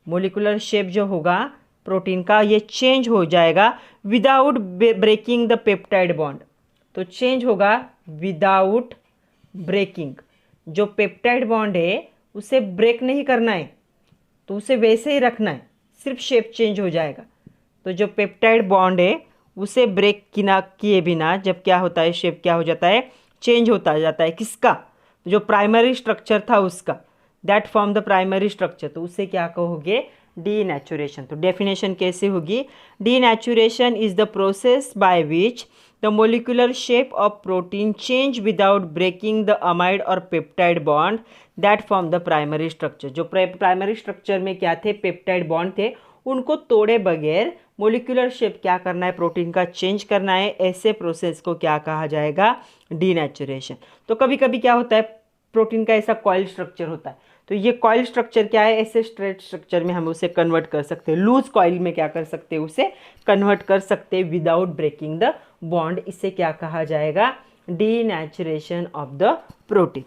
मोलिकुलर शेप जो होगा प्रोटीन का, ये चेंज हो जाएगा without breaking the peptide bond. तो चेंज होगा विदाउट ब्रेकिंग। जो पेप्टाइड बॉन्ड है उसे ब्रेक नहीं करना है, तो उसे वैसे ही रखना है, सिर्फ शेप चेंज हो जाएगा। तो जो पेप्टाइड बॉन्ड है उसे ब्रेक किए बिना जब क्या होता है, शेप क्या हो जाता है, चेंज होता जाता है। किसका, जो प्राइमरी स्ट्रक्चर था उसका, that form the primary structure. तो उसे क्या कहोगे, डीनेचुरेशन। तो डेफिनेशन कैसे होगी, denaturation is the process by which the molecular shape of protein change without breaking the amide और peptide bond that form the primary structure. जो प्राइमरी स्ट्रक्चर में क्या थे, पेप्टाइड बॉन्ड थे, उनको तोड़े बगैर मोलिकुलर शेप क्या करना है, प्रोटीन का चेंज करना है। ऐसे प्रोसेस को क्या कहा जाएगा, डीनेचुरेशन। तो कभी कभी क्या होता है, प्रोटीन का ऐसा कॉइल स्ट्रक्चर होता है, तो ये कॉइल स्ट्रक्चर क्या है, ऐसे स्ट्रेट स्ट्रक्चर में हम उसे कन्वर्ट कर सकते हैं। लूज कॉइल में क्या कर सकते हैं, उसे कन्वर्ट कर सकते हैं विदाउट ब्रेकिंग द बॉन्ड। इसे क्या कहा जाएगा, डीनेचुरेशन ऑफ द प्रोटीन।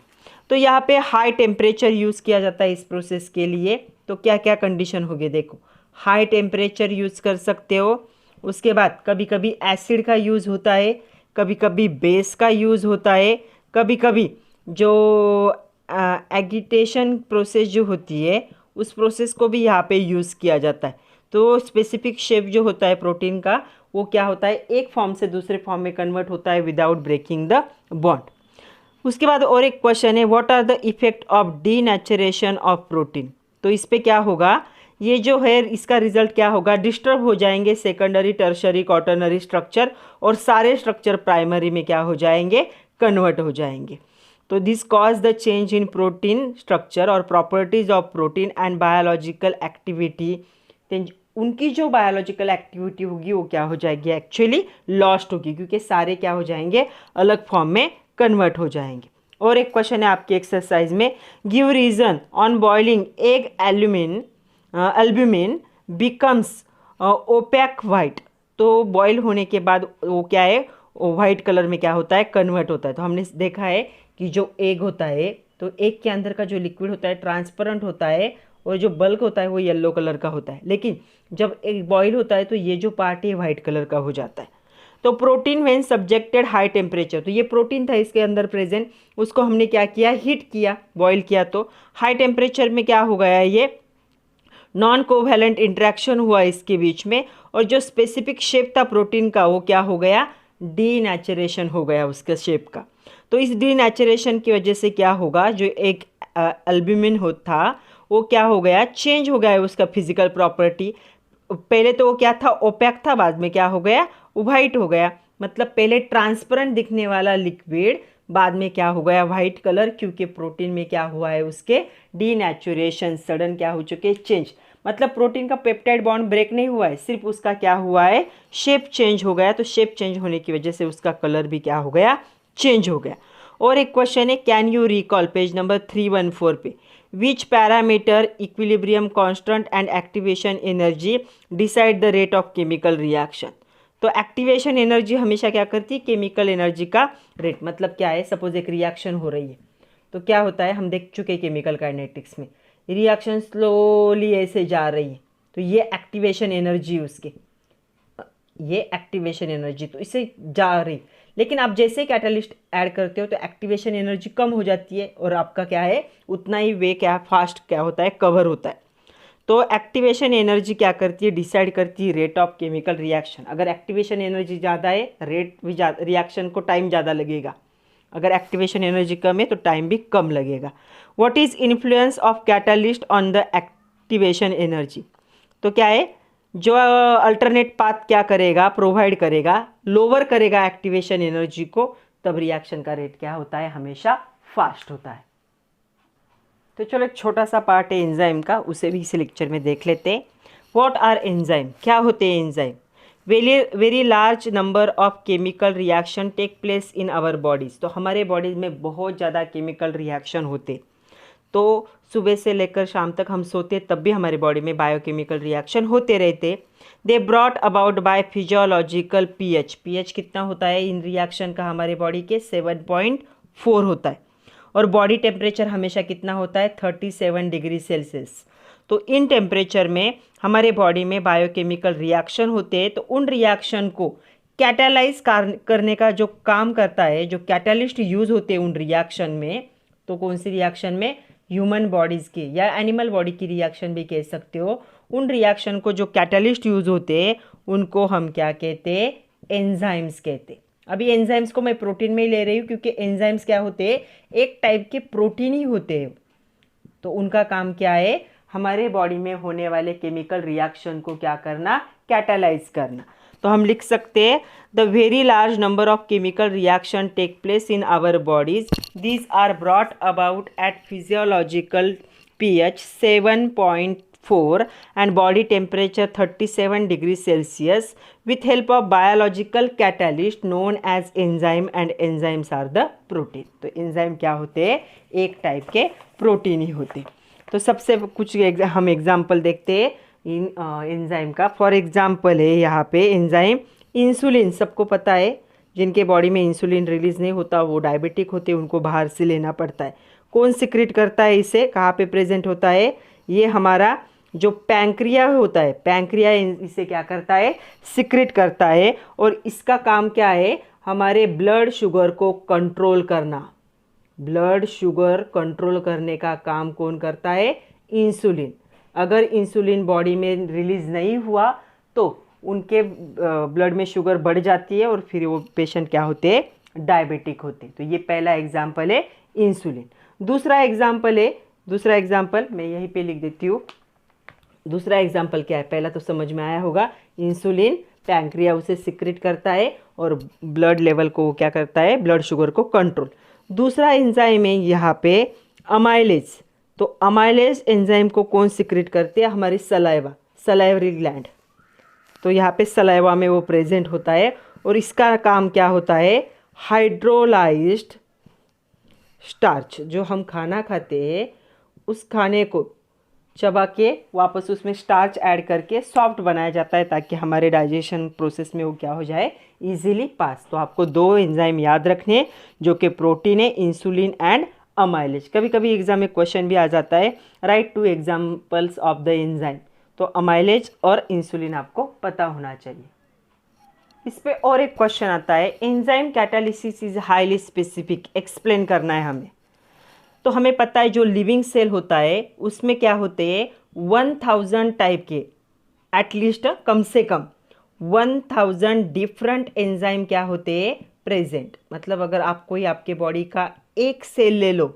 तो यहाँ पे हाई टेम्परेचर यूज़ किया जाता है इस प्रोसेस के लिए। तो क्या क्या कंडीशन होगी, देखो, हाई टेम्परेचर यूज़ कर सकते हो। उसके बाद कभी कभी एसिड का यूज़ होता है, कभी कभी बेस का यूज़ होता है, कभी कभी जो एगिटेशन प्रोसेस जो होती है उस प्रोसेस को भी यहाँ पे यूज़ किया जाता है। तो स्पेसिफिक शेप जो होता है प्रोटीन का, वो क्या होता है, एक फॉर्म से दूसरे फॉर्म में कन्वर्ट होता है विदाउट ब्रेकिंग द बॉन्ड। उसके बाद और एक क्वेश्चन है, what are the effect of denaturation of protein. तो इस पे क्या होगा, ये जो है इसका रिजल्ट क्या होगा, डिस्टर्ब हो जाएंगे सेकेंडरी, टर्शरी, क्वाटरनरी स्ट्रक्चर, और सारे स्ट्रक्चर प्राइमरी में क्या हो जाएंगे, कन्वर्ट हो जाएंगे। तो this cause the change in protein structure और properties of protein and biological activity. उनकी जो बायोलॉजिकल एक्टिविटी होगी वो क्या हो जाएगी, एक्चुअली लॉस्ट होगी, क्योंकि सारे क्या हो जाएंगे, अलग फॉर्म में कन्वर्ट हो जाएंगे। और एक क्वेश्चन है आपकी एक्सरसाइज में, give reason on boiling egg albumin becomes opaque white. तो बॉयल होने के बाद वो क्या है, वाइट कलर में क्या होता है, कन्वर्ट होता है। तो हमने देखा है कि जो एग होता है, तो एग के अंदर का जो लिक्विड होता है ट्रांसपेरेंट होता है, और जो बल्क होता है वो येलो कलर का होता है। लेकिन जब एग बॉयल होता है तो ये जो पार्ट है वाइट कलर का हो जाता है। तो protein when subjected high temperature, तो ये प्रोटीन था इसके अंदर प्रेजेंट, उसको हमने क्या किया, हीट किया, बॉयल किया, तो हाई टेम्परेचर में क्या हो गया, ये नॉन कोवैलेंट इंटरेक्शन हुआ इसके बीच में, और जो स्पेसिफिक शेप था प्रोटीन का वो क्या हो गया, डीनेचुरेशन हो गया उसके शेप का। तो इस डीनेचुरेशन की वजह से क्या होगा, जो एक एल्ब्यूमिन था वो क्या हो गया, चेंज हो गया है उसका फिजिकल प्रॉपर्टी। पहले तो वो क्या था, ओपैक था, बाद में क्या हो गया, वाइट हो गया। मतलब पहले ट्रांसपेरेंट दिखने वाला लिक्विड बाद में क्या हो गया, वाइट कलर, क्योंकि प्रोटीन में क्या हुआ है, उसके डीनेचुरेशन, सडन क्या हो चुके, चेंज। मतलब प्रोटीन का पेप्टाइड बॉन्ड ब्रेक नहीं हुआ है, सिर्फ उसका क्या हुआ है, शेप चेंज हो गया। तो शेप चेंज होने की वजह से उसका कलर भी क्या हो गया, चेंज हो गया। और एक क्वेश्चन है, can you recall, page number 314 पे, which parameter equilibrium constant and activation energy decide the rate of chemical reaction. तो एक्टिवेशन एनर्जी हमेशा क्या करती है, केमिकल एनर्जी का रेट। मतलब क्या है, सपोज एक रिएक्शन हो रही है तो क्या होता है, हम देख चुके केमिकल काइनेटिक्स में, रिएक्शन स्लोली ऐसे जा रही है, तो ये एक्टिवेशन एनर्जी उसके, ये एक्टिवेशन एनर्जी, तो इससे जा रही। लेकिन आप जैसे कैटालिस्ट ऐड करते हो तो एक्टिवेशन एनर्जी कम हो जाती है, और आपका क्या है, उतना ही वे क्या फास्ट क्या होता है, कवर होता है। तो एक्टिवेशन एनर्जी क्या करती है, डिसाइड करती है रेट ऑफ केमिकल रिएक्शन। अगर एक्टिवेशन एनर्जी ज़्यादा है, रेट भी ज़्यादा, रिएक्शन को टाइम ज़्यादा लगेगा। अगर एक्टिवेशन एनर्जी कम है तो टाइम भी कम लगेगा। What is influence of catalyst on the activation energy. तो क्या है, जो अल्टरनेट पाथ क्या करेगा, प्रोवाइड करेगा, लोअर करेगा एक्टिवेशन एनर्जी को, तब रिएक्शन का रेट क्या होता है, हमेशा फास्ट होता है। तो चलो एक छोटा सा पार्ट है एंजाइम का, उसे भी इस लेक्चर में देख लेते हैं। व्हाट आर एंजाइम, क्या होते हैं enzyme? Very large number of chemical reaction take place in our bodies. तो हमारे बॉडीज़ में बहुत ज़्यादा केमिकल रिएक्शन होते, तो सुबह से लेकर शाम तक हम सोते तब भी हमारे बॉडी में बायोकेमिकल रिएक्शन होते रहते। They brought about by physiological pH. PH कितना होता है इन रिएक्शन का? हमारे बॉडी के 7.4 होता है। और बॉडी टेम्परेचर हमेशा कितना होता है? 37 डिग्री सेल्सियस। तो इन टेम्परेचर में हमारे बॉडी में बायोकेमिकल रिएक्शन होते हैं। तो उन रिएक्शन को कैटालाइज करने का जो काम करता है, जो कैटालिस्ट यूज़ होते हैं उन रिएक्शन में, तो कौन सी रिएक्शन में? ह्यूमन बॉडीज़ की या एनिमल बॉडी की रिएक्शन भी कह सकते हो। उन रिएक्शन को जो कैटालिस्ट यूज़ होते हैं उनको हम क्या कहते हैं? एंजाइम्स कहते हैं। अभी एंजाइम्स को मैं प्रोटीन में ही ले रही हूँ क्योंकि एंजाइम्स क्या होते हैं? एक टाइप के प्रोटीन ही होते हैं। तो उनका काम क्या है? हमारे बॉडी में होने वाले केमिकल रिएक्शन को क्या करना? कैटालाइज करना। तो हम लिख सकते हैं the very large number of chemical reaction take place in our bodies, these are brought about at physiological pH 7.4 and body temperature 37 degrees Celsius with help of biological catalyst known as enzyme, and enzymes are the protein। तो enzyme क्या होते हैं? एक type के protein ही होते। तो सबसे कुछ हम एग्जाम्पल देखते हैं इन एंजाइम का। फॉर एग्जाम्पल है यहाँ पे एंजाइम इंसुलिन। सबको पता है जिनके बॉडी में इंसुलिन रिलीज नहीं होता वो डायबिटिक होते, उनको बाहर से लेना पड़ता है। कौन सिक्रेट करता है इसे? कहाँ पे प्रेजेंट होता है? ये हमारा जो पैंक्रिया होता है, पैंक्रिया इसे क्या करता है? सिक्रेट करता है। और इसका काम क्या है? हमारे ब्लड शुगर को कंट्रोल करना। ब्लड शुगर कंट्रोल करने का काम कौन करता है? इंसुलिन। अगर इंसुलिन बॉडी में रिलीज नहीं हुआ तो उनके ब्लड में शुगर बढ़ जाती है और फिर वो पेशेंट क्या होते हैं? डायबिटिक होते। तो ये पहला एग्जाम्पल है इंसुलिन। दूसरा एग्जाम्पल मैं यहीं पे लिख देती हूँ। दूसरा एग्जाम्पल क्या है? पहला तो समझ में आया होगा, इंसुलिन पैंक्रिया उसे सिक्रेट करता है और ब्लड लेवल को क्या करता है? ब्लड शुगर को कंट्रोल। दूसरा एंजाइम है यहाँ पे अमाइलेज। तो अमाइलेज एंजाइम को कौन सिक्रेट करते हैं? हमारी सलाइवरी ग्लैंड। तो यहाँ पे सलाइवा में वो प्रेजेंट होता है और इसका काम क्या होता है? हाइड्रोलाइज्ड स्टार्च, जो हम खाना खाते हैं उस खाने को चबा के वापस उसमें स्टार्च ऐड करके सॉफ्ट बनाया जाता है ताकि हमारे डाइजेशन प्रोसेस में वो क्या हो जाए? Easily pass. तो आपको दो एंजाइम याद रखने जो कि प्रोटीन है, इंसुलिन एंड अमाइलेज। कभी कभी एग्जाम में क्वेश्चन भी आ जाता है, right 2 examples of the enzyme. तो अमाइलेज और इंसुलिन आपको पता होना चाहिए। इस पे और एक क्वेश्चन आता है, enzyme catalysis is highly specific, explain करना है हमें। तो हमें पता है जो लिविंग सेल होता है उसमें क्या होते हैं? 1000 टाइप के, एटलीस्ट कम से कम 1000 डिफरेंट एंजाइम क्या होते हैं? प्रेजेंट। मतलब अगर आप कोई आपके बॉडी का एक सेल ले लो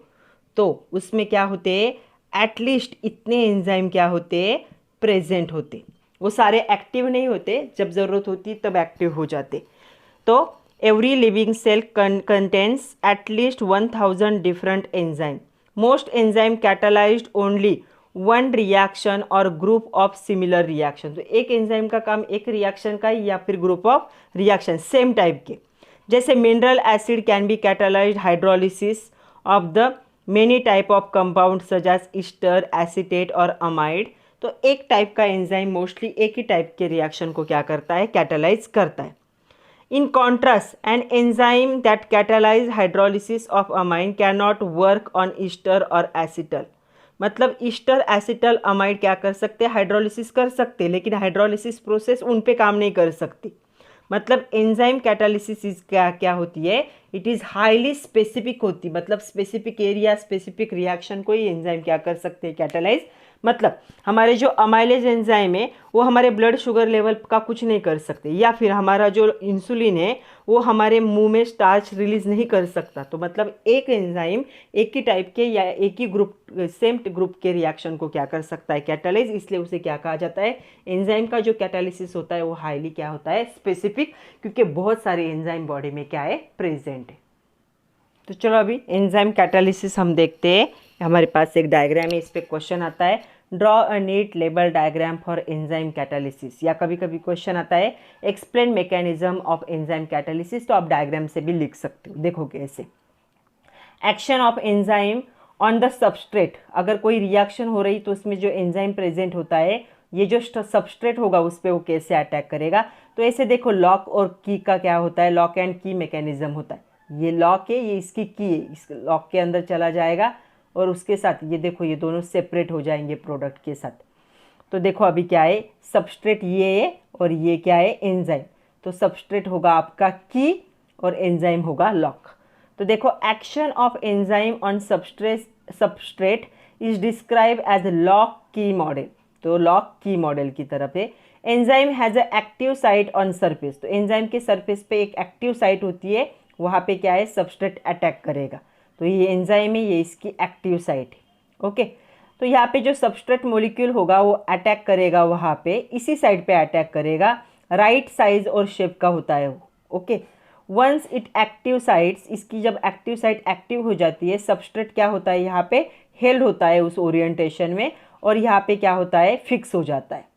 तो उसमें क्या होते हैं? एटलीस्ट इतने एंजाइम क्या होते हैं? प्रेजेंट होते। वो सारे एक्टिव नहीं होते, जब ज़रूरत होती तब एक्टिव हो जाते। तो every living cell contains at least 1000 different enzyme. Most enzyme catalysed only one reaction और ग्रुप ऑफ सिमिलर रिएक्शन। तो एक एंजाइम का काम एक रिएक्शन का या फिर group of reaction same type के। जैसे mineral acid can be catalysed hydrolysis of the many type of compound such as ester, acetate और अमाइड। तो एक टाइप का एंजाइम मोस्टली एक ही टाइप के रिएक्शन को क्या करता है? कैटालाइज करता है। In contrast an enzyme that catalyse hydrolysis of amine can not work on Easter और एसिटल। मतलब ईस्टर, एसिटल, अमाइड क्या कर सकते हैं? हाइड्रोलिसिस कर सकते, लेकिन हाइड्रोलिसिस प्रोसेस उन पे काम नहीं कर सकती। मतलब एंजाइम कैटालिसिस क्या होती है? इट इज़ हाईली स्पेसिफिक होती। मतलब स्पेसिफिक एरिया, स्पेसिफिक रिएक्शन को ही एंजाइम क्या कर सकते हैं? कैटालाइज। मतलब हमारे जो अमाइलेज एंजाइम है वो हमारे ब्लड शुगर लेवल का कुछ नहीं कर सकते, या फिर हमारा जो इंसुलिन है वो हमारे मुंह में स्टार्च रिलीज नहीं कर सकता। तो मतलब एक एंजाइम एक ही टाइप के या एक ही ग्रुप, सेम ग्रुप के रिएक्शन को क्या कर सकता है? कैटालाइज। इसलिए उसे क्या कहा जाता है? एंजाइम का जो कैटालिसिस होता है वो हाईली क्या होता है? स्पेसिफिक, क्योंकि बहुत सारे एंजाइम बॉडी में क्या है? प्रेजेंट है। तो चलो अभी एंजाइम कैटालिसिस हम देखते हैं। हमारे पास एक डायग्राम है, इस पर क्वेश्चन आता है, draw a neat label diagram for enzyme catalysis, या कभी कभी क्वेश्चन आता है explain mechanism of enzyme catalysis, तो आप डायग्राम से भी लिख सकते हो। देखो कैसे, action of enzyme on the substrate, अगर कोई रिएक्शन हो रही तो उसमें जो एंजाइम प्रेजेंट होता है, ये जो सबस्ट्रेट होगा उस पर वो कैसे अटैक करेगा। तो ऐसे देखो लॉक और की का क्या होता है, लॉक एंड की मैकेनिज्म होता है। ये लॉक है, ये इसकी की है, इस लॉक के अंदर चला जाएगा और उसके साथ ये देखो ये दोनों सेपरेट हो जाएंगे प्रोडक्ट के साथ। तो देखो अभी क्या है, सबस्ट्रेट ये है और ये क्या है, एंजाइम। तो सबस्ट्रेट होगा आपका की और एंजाइम होगा लॉक। तो देखो action of enzyme on substrate is describe as lock key model. तो लॉक की मॉडल की तरफ है। Enzyme has a active site on surface, तो एंजाइम के सरफेस पे एक एक्टिव साइट होती है, वहाँ पे क्या है, सबस्ट्रेट अटैक करेगा। तो ये एंजाइम है, ये इसकी एक्टिव साइट है। ओके, तो यहाँ पे जो सबस्ट्रेट मॉलिक्यूल होगा वो अटैक करेगा, वहाँ पे इसी साइड पे अटैक करेगा, राइट साइज और शेप का होता है वो। Okay, once it active sites, इसकी जब एक्टिव साइट एक्टिव हो जाती है, सबस्ट्रेट क्या होता है, यहाँ पे हेल्ड होता है उस ओरिएंटेशन में, और यहाँ पे क्या होता है, फिक्स हो जाता है।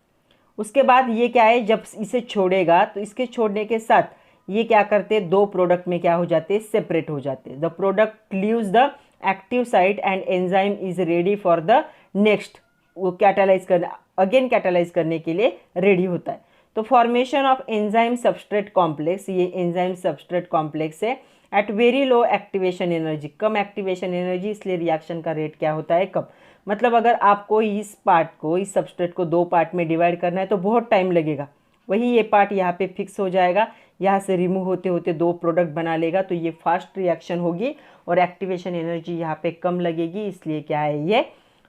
उसके बाद ये क्या है, जब इसे छोड़ेगा तो इसके छोड़ने के साथ ये क्या करते हैं, दो प्रोडक्ट में क्या हो जाते हैं, सेपरेट हो जाते हैं। The product leaves the active site and enzyme is ready for the next, वो कैटालाइज करना, अगेन कैटालाइज करने के लिए रेडी होता है। तो formation of enzyme substrate complex, ये एंजाइम सबस्ट्रेट कॉम्प्लेक्स है at very low activation energy, कम एक्टिवेशन एनर्जी, इसलिए रिएक्शन का रेट क्या होता है, कम। मतलब अगर आपको इस पार्ट को, इस सबस्ट्रेट को दो पार्ट में डिवाइड करना है तो बहुत टाइम लगेगा, वही ये पार्ट यहाँ पे फिक्स हो जाएगा, यहाँ से रिमूव होते होते दो प्रोडक्ट बना लेगा, तो ये फास्ट रिएक्शन होगी और एक्टिवेशन एनर्जी यहाँ पे कम लगेगी, इसलिए क्या है, ये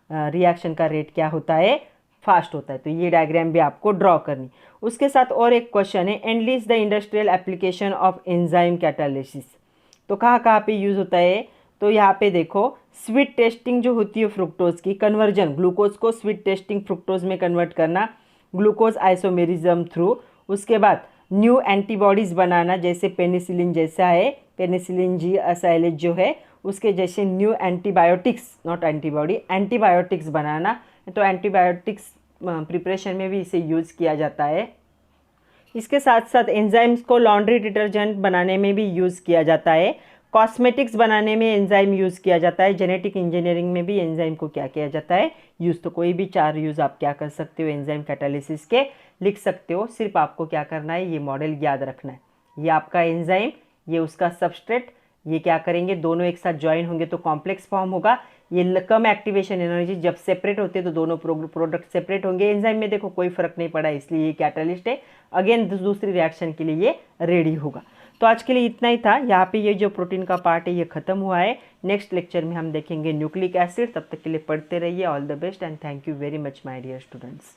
रिएक्शन का रेट क्या होता है, फास्ट होता है। तो ये डायग्राम भी आपको ड्रॉ करनी। उसके साथ और एक क्वेश्चन है, analyst the industrial application of enzyme catalysis, तो कहाँ कहाँ पे यूज़ होता है, तो यहाँ पे देखो स्वीट टेस्टिंग जो होती है फ्रुक्टोज की, कन्वर्जन, ग्लूकोज को स्वीट टेस्टिंग फ्रुक्टोज में कन्वर्ट करना, ग्लूकोज आइसोमेरिज्म थ्रू। उसके बाद न्यू एंटीबॉडीज़ बनाना, जैसे पेनिसिलिन जैसा है, पेनिसिलिन जी असाइलेज जो है उसके जैसे new antibiotics, not antibody, antibiotics बनाना। तो एंटीबायोटिक्स प्रिपरेशन में भी इसे यूज़ किया जाता है। इसके साथ साथ एंजाइम्स को लॉन्ड्री डिटर्जेंट बनाने में भी यूज़ किया जाता है, कॉस्मेटिक्स बनाने में एंजाइम यूज़ किया जाता है, जेनेटिक इंजीनियरिंग में भी एंजाइम को क्या किया जाता है, यूज़। तो कोई भी चार यूज़ आप क्या कर सकते हो एंजाइम कैटालिसिस के, लिख सकते हो। सिर्फ आपको क्या करना है, ये मॉडल याद रखना है, ये आपका एंजाइम, ये उसका सबस्ट्रेट, ये क्या करेंगे, दोनों एक साथ ज्वाइन होंगे तो कॉम्प्लेक्स फॉर्म होगा। ये कम एक्टिवेशन एनर्जी, जब सेपरेट होते हैं तो दोनों प्रोडक्ट सेपरेट होंगे। एंजाइम में देखो कोई फर्क नहीं पड़ा, इसलिए ये कैटालिस्ट है, अगेन दूसरी रिएक्शन के लिए ये रेडी होगा। तो आज के लिए इतना ही था। यहाँ पे ये जो प्रोटीन का पार्ट है ये खत्म हुआ है। नेक्स्ट लेक्चर में हम देखेंगे न्यूक्लिक एसिड। तब तक के लिए पढ़ते रहिए। All the best and thank you very much my dear students.